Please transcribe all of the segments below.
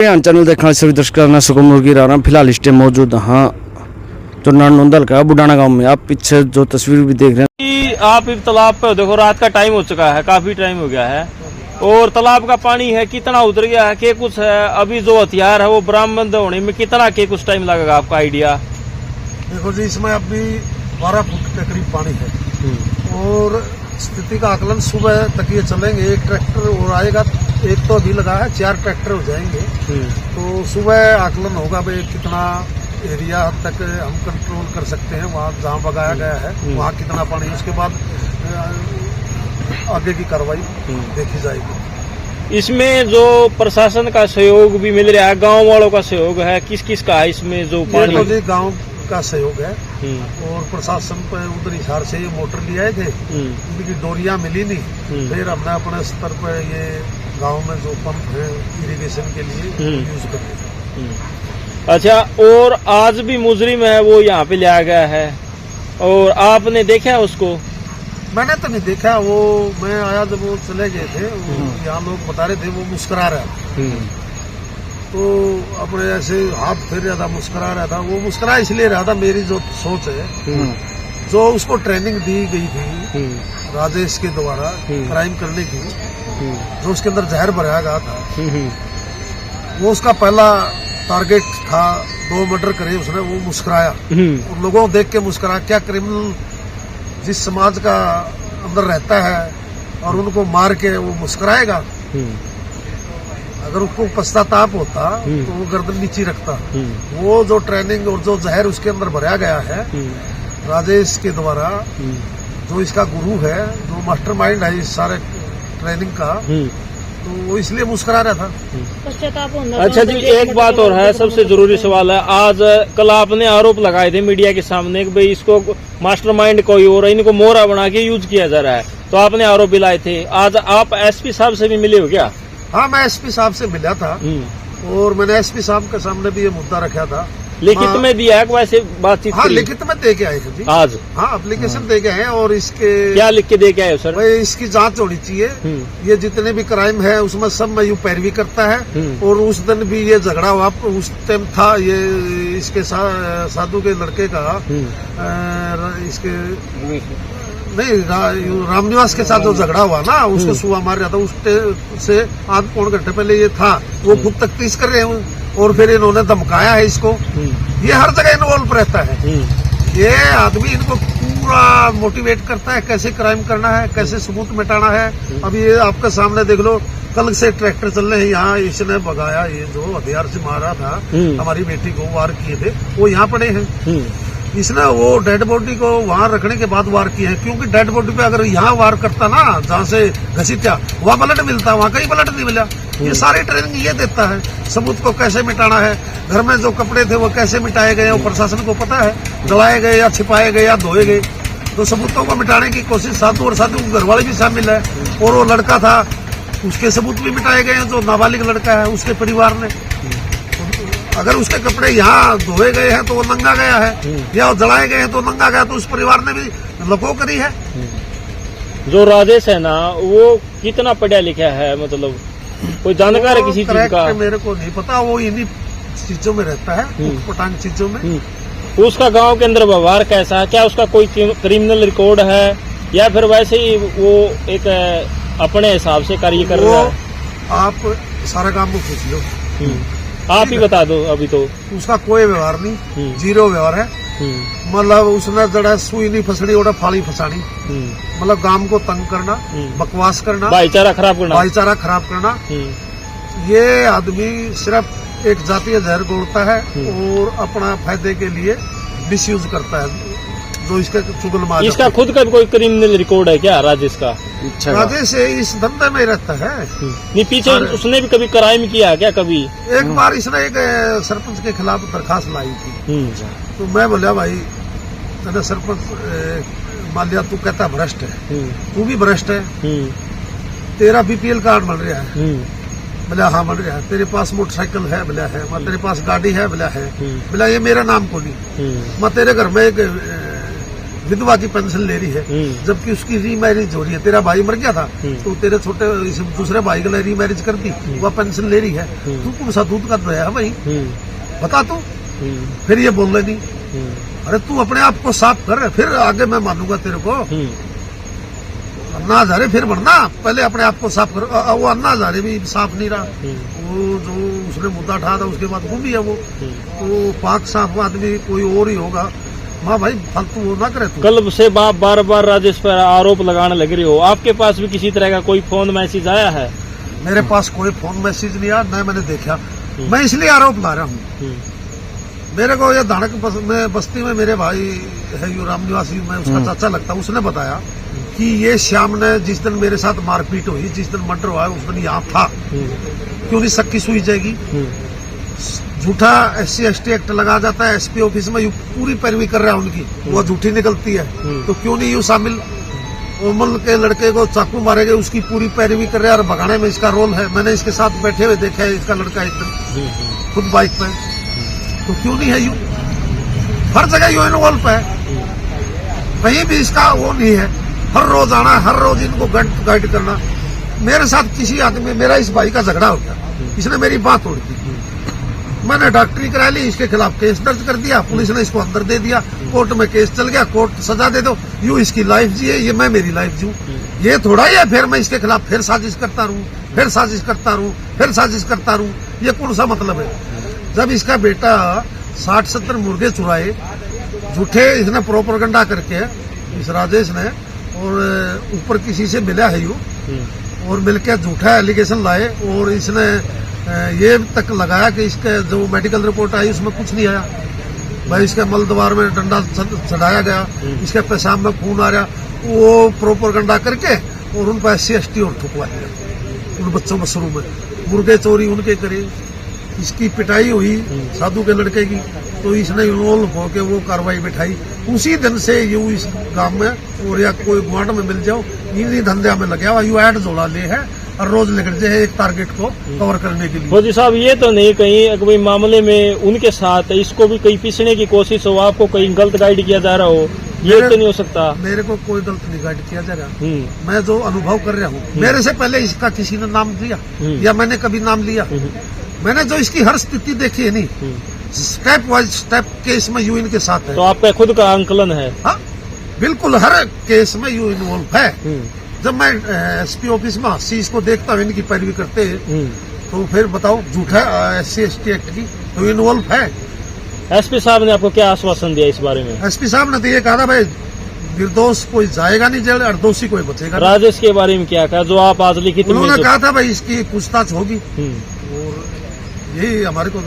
Channel देखने सभी दर्शकों मैं सुकुम मुर्गी रहा हूँ। फिलहाल इस टाइम मौजूद हाँ जो नंदल का बुढ़ाना गांव में। आप पीछे जो तस्वीर भी देख रहे हैं आप इस तालाब पे देखो, रात का टाइम हो चुका है, काफी टाइम हो गया है और तालाब का पानी है कितना उतर गया है कि कुछ है। अभी जो हथियार है वो बरामद होने में कितना के कुछ टाइम लगेगा, आपका आइडिया? देखो जी, इसमें अभी 12 फुट के करीब पानी है और स्थिति का आकलन सुबह तक ये चलेंगे। एक ट्रैक्टर और आएगा, एक तो अभी लगा है, 4 ट्रैक्टर हो जाएंगे। तो सुबह आकलन होगा भाई कितना एरिया तक हम कंट्रोल कर सकते हैं, वहाँ जहाँ बगाया गया है वहाँ कितना पानी है। उसके बाद आगे की कार्रवाई देखी जाएगी। इसमें जो प्रशासन का सहयोग भी मिल रहा है, गांव वालों का सहयोग है, किस किस का है इसमें जो पानी? तो जी गाँव का सहयोग है और प्रशासन पर उधर हिसार से ये मोटर ले आए थे, उनकी डोरियां मिली नहीं, फिर हमने अपने स्तर पर ये गांव में जो पंप है इरिगेशन के लिए यूज करते हैं। अच्छा, और आज भी मुजरिम है वो यहाँ पे लाया गया है और आपने देखा उसको? मैंने तो नहीं देखा, वो मैं आया जब वो चले गए थे, यहाँ लोग बता रहे थे वो मुस्कुरा रहा था, तो अपने ऐसे हाथ फेर रहा था, मुस्कुरा रहा था। वो मुस्कुरा इसलिए रहा था, मेरी जो सोच है, जो उसको ट्रेनिंग दी गई थी राजेश के द्वारा क्राइम करने की, जो उसके अंदर जहर भराया गया था, वो उसका पहला टारगेट था। 2 मर्डर करे उसने, वो मुस्कुराया और लोगों को देख के मुस्कुराया। क्या क्रिमिनल जिस समाज का अंदर रहता है और उनको मार के वो मुस्कुराएगा? अगर उसको पश्चाताप होता तो वो गर्दन नीचे रखता। वो जो ट्रेनिंग और जो जहर उसके अंदर भराया गया है राजेश के द्वारा, जो इसका गुरु है, जो मास्टरमाइंड है इस सारे ट्रेनिंग का, तो वो इसलिए मुस्कुरा रहा था। पश्चाताप होना। अच्छा जी, एक बात और है, सबसे जरूरी सवाल है। आज कल आपने आरोप लगाए थे मीडिया के सामने कि भाई इसको मास्टरमाइंड कोई और इनको मोहरा बना के यूज किया जा रहा है, तो आपने आरोप भी लाए थे। आज आप एसपी साहब से भी मिले हो क्या? हाँ, मैं एसपी साहब से मिला था और मैंने एसपी साहब के सामने भी ये मुद्दा रखा था। लिखित में दिया है वैसे बातचीत? हाँ, लिखित में दे के आए थे जी आज। हाँ, एप्लीकेशन दे के आए और इसके क्या लिख के दे के आए सर? भाई इसकी जांच होनी चाहिए। ये जितने भी क्राइम है उसमें सब में यूं पैरवी करता है और उस दिन भी ये झगड़ा हुआ, उस टाइम था ये इसके साधु के लड़के का इसके नहीं रामनिवास के साथ जो झगड़ा हुआ ना, उसको सुआ मार रहा था, उससे आध पौन घंटे पहले ये था। वो खुद तफ्तीश कर रहे हैं और फिर इन्होंने धमकाया है इसको। ये हर जगह इन्वॉल्व रहता है। ये आदमी इनको पूरा मोटिवेट करता है कैसे क्राइम करना है, कैसे सबूत मिटाना है। अब ये आपके सामने देख लो, कल से ट्रैक्टर चल रहे हैं यहाँ, इसने भगाया, ये जो हथियार से मारा था हमारी बेटी को, वार किए थे, वो यहाँ पड़े हैं। इसने वो डेड बॉडी को वहां रखने के बाद वार किए हैं, क्योंकि डेड बॉडी पे अगर यहाँ वार करता ना, जहाँ से घसीटा, वहाँ ब्लड मिलता, वहाँ कहीं ब्लड नहीं मिला। ये सारी ट्रेनिंग ये देता है, सबूत को कैसे मिटाना है। घर में जो कपड़े थे वो कैसे मिटाए गए, वो प्रशासन को पता है, जलाए गए या छिपाए गए या धोए गए। तो सबूतों को मिटाने की कोशिश साधु और साधु घर वाले भी शामिल है। और वो लड़का था, उसके सबूत भी मिटाए गए हैं, जो नाबालिग लड़का है उसके परिवार ने। अगर उसके कपड़े यहाँ धोए गए हैं तो वो नंगा गया है, या जलाए गए हैं तो नंगा गया, तो उस परिवार ने भी लको करी है। जो राजेश है ना, वो कितना पढ़ा लिखा है, मतलब कोई जानकार है किसी चीज का? मेरे को नहीं पता, वो इन्हीं चीजों में रहता है, पटांग चीजों में। उसका गांव के अंदर व्यवहार कैसा है? क्या उसका कोई क्रिमिनल रिकॉर्ड है या फिर वैसे ही वो एक अपने हिसाब से कार्य कर रहा है? आप सारा काम को पूछ लो, आप ही बता दो। अभी तो उसका कोई व्यवहार नहीं, जीरो व्यवहार है। मतलब उसने जड़ा सुई नहीं फसड़ी, ओड़ा फाली फसानी, मतलब गांव को तंग करना, बकवास करना, भाईचारा खराब करना। ये आदमी सिर्फ एक जातीय जहर घोलता है और अपना फायदे के लिए मिसयूज करता है, जो इसका चुगलबाज। इसका खुद का कोई क्रिमिनल रिकॉर्ड है क्या राजेश का? राजेश इस धंधे में रहता है। नहीं, पीछे उसने भी कभी क्राइम किया क्या? कभी एक बार इसने एक सरपंच के खिलाफ दरखास्त लाई थी, तो मैं बोला भाई तेरे सरपंच मान लिया, तू कहता भ्रष्ट है, तू भी भ्रष्ट है, तेरा बीपीएल कार्ड बन रहा है, बोला हाँ बन रहा है, तेरे पास मोटरसाइकिल है, बोला है, मैं तेरे पास गाड़ी है, बोला है, बोला ये मेरा नाम को नहीं, मैं तेरे घर में एक विधवा की पेंशन ले रही है, जबकि उसकी रीमैरिज हो रही है। तेरा भाई मर गया था तो तेरे छोटे दूसरे भाई के लिए रीमैरिज कर दी, वह पेंशन ले रही है। तू कौन सा दूध कर रहा है भाई, बता तू। फिर ये बोल रहे नहीं, अरे तू अपने आप को साफ कर, फिर आगे मैं मानूंगा तेरे को। अन्ना हजारे फिर बढ़ना, पहले अपने आप को साफ करो। वो अन्ना हजारे भी साफ नहीं रहा, वो जो उसने मुद्दा उठाया था उसके बाद घूम भी है वो, तो पाक साफ आदमी कोई और ही होगा। माँ भाई फालतू वो ना करे तू। कल से आप बार बार राजेश पर आरोप लगाने लग रही हो, आपके पास भी किसी तरह का कोई फोन मैसेज आया है? मेरे पास कोई फोन मैसेज नहीं आया, न मैंने देखा। मैं इसलिए आरोप ला रहा हूँ, मेरे को ये धानक में बस्ती में मेरे भाई है यू राम निवासी, मैं उसका चाचा लगता, उसने बताया कि ये श्याम ने जिस दिन मेरे साथ मारपीट हुई, जिस दिन मर्डर हुआ उस दिन यहाँ था। क्यों नहीं शक की सुई जाएगी? झूठा SC/ST एक्ट लगा जाता है, SP ऑफिस में यू पूरी पैरवी कर रहा है उनकी, वो झूठी निकलती है। तो क्यों नहीं यू शामिल? ओमल के लड़के को चाकू मारे गए, उसकी पूरी पैरवी कर रहे हैं और भगाने में इसका रोल है। मैंने इसके साथ बैठे हुए देखा है, इसका लड़का एक दिन खुद बाइक पे, तो क्यों नहीं है यू? हर जगह यू इन्वॉल्व है, कहीं भी इसका वो नहीं है। हर रोज आना, हर रोज इनको गाइड करना। मेरे साथ किसी आदमी, मेरा इस भाई का झगड़ा हो गया, इसने मेरी बात तोड़ दी, मैंने डॉक्टरी करा ली, इसके खिलाफ केस दर्ज कर दिया, पुलिस ने इसको अंदर दे दिया, कोर्ट में केस चल गया, कोर्ट सजा दे दो, यू इसकी लाइफ जिए, ये मैं मेरी लाइफ जीऊं। ये थोड़ा ही है फिर मैं इसके खिलाफ फिर साजिश करता रहूं, फिर साजिश करता रहूं, फिर साजिश करता रहूं। ये कौन सा मतलब है? जब इसका बेटा 60-70 मुर्गे चुराए झूठे, इसने प्रोपगेंडा करके इस राजेश ने, और ऊपर किसी से मिला है यू, और मिलकर झूठा एलिगेशन लाए, और इसने ये तक लगाया कि इसके जो मेडिकल रिपोर्ट आई उसमें कुछ नहीं आया भाई, इसके मलद्वार में डंडा चढ़ाया गया, इसके पेशाब में खून आ रहा, वो प्रोपगेंडा करके और उन पर SC/ST और ठुकवा दिया उन बच्चों में शुरू में। मुर्गे चोरी उनके करे, इसकी पिटाई हुई साधु के लड़के की, तो इसने इन्वॉल्व होकर वो कार्रवाई बिठाई। उसी दिन से यू इस गांव में और या कोई गुआंड में मिल जाओ, इन्हीं धंधे में लगे हुआ, यू ऐड जोड़ा ले है और रोज निकल जाए एक टारगेट को कवर करने के लिए। मोदी साहब, ये तो नहीं कहीं कोई मामले में उनके साथ इसको भी कहीं पीसने की कोशिश हो, आपको कहीं गलत गाइड किया जा रहा हो, ये तो नहीं हो सकता? मेरे को कोई गलत नहीं गाइड किया जा रहा, मैं जो अनुभव कर रहा हूँ। मेरे से पहले इसका किसी ने नाम दिया या मैंने कभी नाम लिया? मैंने जो इसकी हर स्थिति देखी है, नहीं स्टेप वाइज स्टेप केस में यू इनके साथ है। तो आपका खुद का आंकलन है? हाँ बिल्कुल, हर केस में यू इन्वॉल्व है। जब मैं SP ऑफिस में हंसी इसको देखता हूँ, इनकी पैरवी करते हैं, तो फिर बताओ झूठा SC/ST एक्ट की तो इन्वॉल्व है। SP साहब ने आपको क्या आश्वासन दिया इस बारे में? SP साहब ने तो ये कहा था भाई निर्दोष कोई जाएगा नहीं जेल और दोषी कोई बचेगा। राजेश के बारे में क्या कहा, जो आप आज लिखित? उन्होंने कहा था भाई इसकी पूछताछ होगी, और यही हमारे को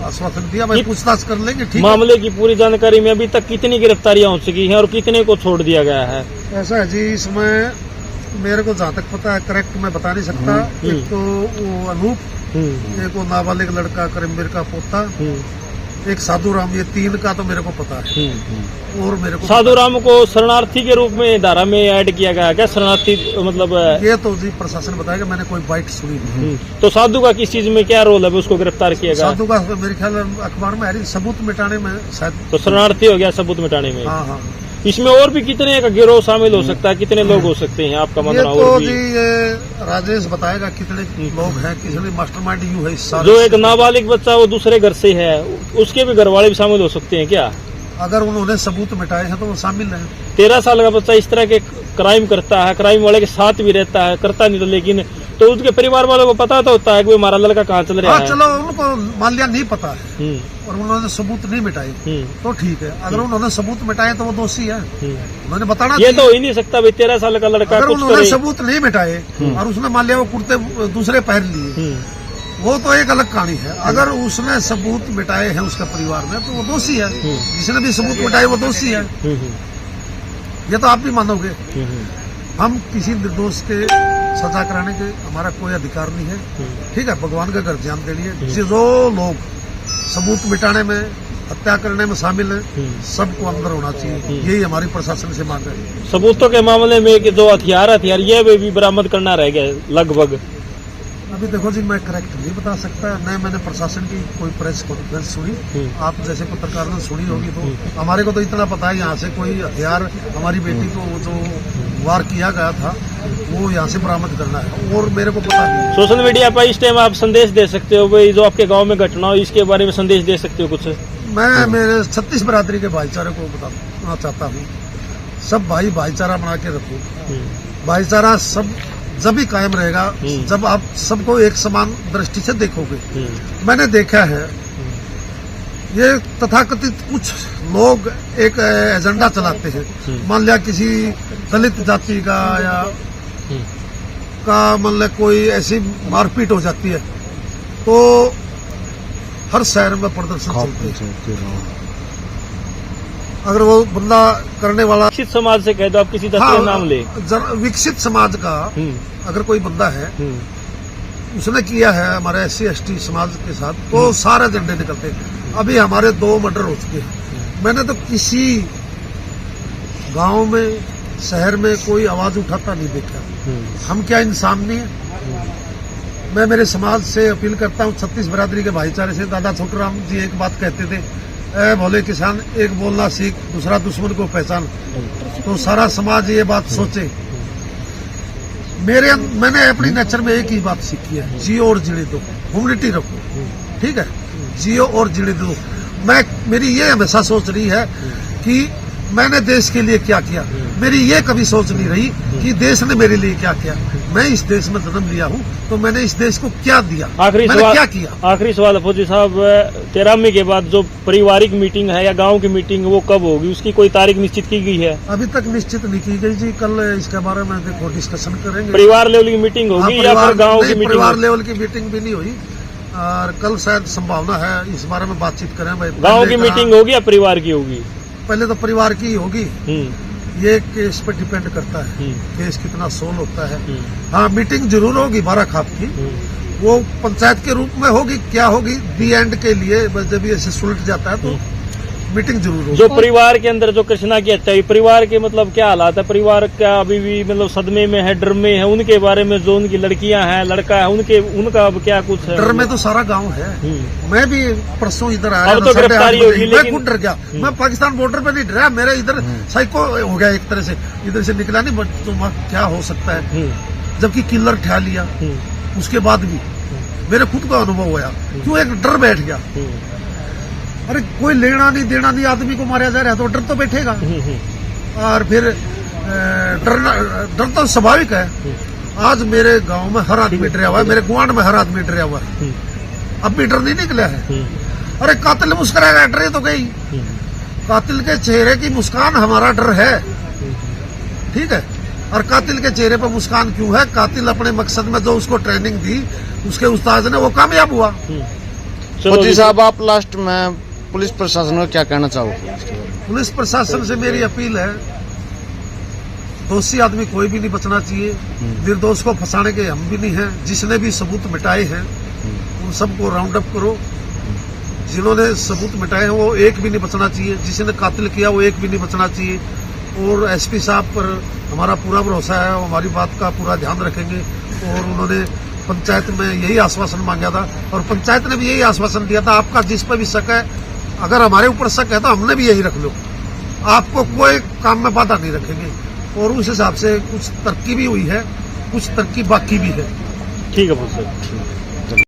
आश्वासन दिया, भाई पूछताछ कर लेंगे। ठीक, मामले की पूरी जानकारी में अभी तक कितनी गिरफ्तारियां हो चुकी हैं और कितने को छोड़ दिया गया है? ऐसा है जी, इसमें मेरे को जहाँ तक पता है, करेक्ट मैं बता नहीं सकता। एक तो वो अनूप, एक वो नाबालिग लड़का करीमवीर का पोता, एक साधु राम, ये 3 का तो मेरे को पता है। और मेरे को साधु राम को शरणार्थी के रूप में धारा में ऐड किया गया क्या? शरणार्थी मतलब ये तो जी प्रशासन बताएगा, मैंने कोई बाइट सुनी नहीं। तो साधु का किस चीज में क्या रोल है, उसको गिरफ्तार किया गया? साधु का मेरे ख्याल अखबार में आ रही सबूत मिटाने में शायद। तो शरणार्थी हो गया सबूत मिटाने में। हाँ हाँ। इसमें और भी कितने का गिरोह शामिल हो सकता है, कितने लोग हो सकते हैं आपका मानना? तो जी ये राजेश बताएगा कितने लोग हैं, कितने मास्टरमाइंड यू है इस सारे। जो एक नाबालिग बच्चा वो दूसरे घर से है, उसके भी घर वाले भी शामिल हो सकते हैं क्या? अगर उन्होंने सबूत मिटाए हैं तो वो शामिल हैं। 13 साल का बच्चा इस तरह के क्राइम करता है, क्राइम वाले के साथ भी रहता है, करता नहीं तो, लेकिन तो उसके परिवार वालों को पता तो होता है कि हमारा लड़का कहाँ चल रहा है। चलो उनको मान लिया नहीं पता है और उन्होंने सबूत नहीं मिटाए तो ठीक है। अगर उन्होंने सबूत मिटाए तो वो दोषी है, उन्होंने बताना। ये तो हो ही नहीं सकता भाई, 13 साल का लड़का अगर उन्होंने सबूत नहीं मिटाए और उसने मान लिया वो कुर्ते दूसरे पहन लिए, वो तो एक अलग कहानी है। अगर उसने सबूत मिटाए हैं उसके परिवार में तो वो दोषी है, जिसने भी सबूत मिटाए वो दोषी है। ये तो आप भी मानोगे। हम किसी निर्दोष के सजा कराने के हमारा कोई अधिकार नहीं है, ठीक है। भगवान का घर ध्यान देनी, जो लोग सबूत मिटाने में, हत्या करने में शामिल है, सबको अंदर होना चाहिए। यही हमारी प्रशासन से मांग है। सबूतों के मामले में कि जो हथियार ये भी बरामद करना रह गया लगभग। अभी देखो जी, मैं करेक्ट नहीं बता सकता, न मैंने प्रशासन की कोई प्रेस कॉन्फ्रेंस सुनी। आप जैसे पत्रकार ने सुनी होगी, तो हमारे को तो इतना पता है यहाँ से कोई हथियार हमारी बेटी को जो वार किया गया था वो यहाँ से बरामद करना है, और मेरे को पता नहीं। सोशल मीडिया पर इस टाइम आप संदेश दे सकते हो भाई, जो आपके गांव में घटना हो इसके बारे में संदेश दे सकते हो कुछ? मैं मेरे 36 बरादरी के भाईचारे को बताना चाहता हूँ, सब भाई भाईचारा बना के रखो। भाईचारा सब जब भी कायम रहेगा जब आप सबको एक समान दृष्टि से देखोगे। मैंने देखा है ये तथाकथित कुछ लोग एक एजेंडा चलाते हैं, मान लिया किसी दलित जाति का या मान लिया कोई ऐसी मारपीट हो जाती है तो हर शहर में प्रदर्शन चलते हैं। अगर वो बंदा करने वाला विकसित समाज से कह दो, आप किसी का नाम ले। विकसित समाज का अगर कोई बंदा है उसने किया है हमारे SC/ST समाज के साथ, तो सारे झंडे निकलते हैं। अभी हमारे 2 मर्डर हो चुके हैं। मैंने तो किसी गांव में शहर में कोई आवाज उठाता नहीं देखा। हम क्या इंसान नहीं है? मैं मेरे समाज से अपील करता हूँ, 36 बरादरी के भाईचारे से। दादा छोटूराम जी एक बात कहते थे, भोले किसान एक बोलना सीख, दूसरा दुश्मन को पहचान। तो सारा समाज ये बात सोचे। मैंने अपनी नेचर में एक ही बात सीखी है, जियो और जीने दो, ह्यूमनिटी रखो, ठीक है, जियो और जीने दो। मेरी ये हमेशा सोच रही है कि मैंने देश के लिए क्या किया। मेरी ये कभी सोच नहीं रही कि देश ने मेरे लिए क्या किया। मैं इस देश में जन्म लिया हूँ तो मैंने इस देश को क्या दिया, मैंने क्या किया। आखिरी सवाल फौजी साहब, 13 मई के बाद जो पारिवारिक मीटिंग है या गांव की मीटिंग वो कब होगी, उसकी कोई तारीख निश्चित की गई है? अभी तक निश्चित नहीं की गई जी, कल इसके बारे में देखो डिस्कशन करेंगे। परिवार लेवल की मीटिंग होगी या फिर गाँव की मीटिंग? परिवार लेवल की मीटिंग भी नहीं हुई और कल शायद संभावना है इस बारे में बातचीत करें। गाँव की मीटिंग होगी या परिवार की होगी? पहले तो परिवार की होगी, ये केस पर डिपेंड करता है, केस कितना सोल्व होता है। हाँ, मीटिंग जरूर होगी 12 खाप की, वो पंचायत के रूप में होगी। क्या होगी दी एंड के लिए, जब ये सुलट जाता है तो मीटिंग जरूर होगी। जो परिवार के अंदर जो कृष्णा की हत्या हुई, परिवार के मतलब क्या हालात है? परिवार क्या अभी भी मतलब सदमे में है, डर में है? उनके बारे में जो उनकी लड़कियां हैं, लड़का है, उनका अब क्या कुछ है? डर में तो सारा गांव है। मैं भी परसों इधर आया, अब तो गिरफ्तारी होगी, मैं खुद डर गया। मैं पाकिस्तान बॉर्डर पे नहीं डरा, मेरा इधर साइको हो गया एक तरह से, इधर से निकला नहीं। बट तो क्या हो सकता है, जबकि किलर ठा लिया उसके बाद भी मेरे खुद का अनुभव हुआ, क्यों एक डर बैठ गया। अरे कोई लेना नहीं देना नहीं, आदमी को मारा जा रहा है तो डर तो बैठेगा। और फिर डर तो स्वाभाविक है। आज मेरे गांव में हर आदमी डरा हुआ है, मेरे गुआंढ में हर आदमी डरा हुआ है, अब भी डर नहीं निकला है। अरे कातिल मुस्कुराएगा, डरे तो गई। कातिल के चेहरे की मुस्कान हमारा डर है, ठीक है। और कातिल के चेहरे पर मुस्कान क्यों है? कातिल अपने मकसद में जो उसको ट्रेनिंग दी उसके उस्ताद ने, वो कामयाब हुआ। फौजी साहब, आप लास्ट में पुलिस प्रशासन को क्या कहना चाहोगे? पुलिस प्रशासन से मेरी अपील है, दोषी आदमी कोई भी नहीं बचना चाहिए। निर्दोष को फंसाने के हम भी नहीं हैं। जिसने भी सबूत मिटाए हैं उन सबको राउंड अप करो। जिन्होंने सबूत मिटाए हैं वो एक भी नहीं बचना चाहिए। जिसने कातिल किया वो एक भी नहीं बचना चाहिए। और SP साहब पर हमारा पूरा भरोसा है, वो हमारी बात का पूरा ध्यान रखेंगे। और उन्होंने पंचायत में यही आश्वासन मांगा था और पंचायत ने भी यही आश्वासन दिया था, आपका जिस पर भी शक है, अगर हमारे ऊपर शक है तो हमने भी यही रख लो, आपको कोई काम में बाधा नहीं रखेंगे। और उस हिसाब से कुछ तरक्की भी हुई है, कुछ तरक्की बाकी भी है। ठीक है।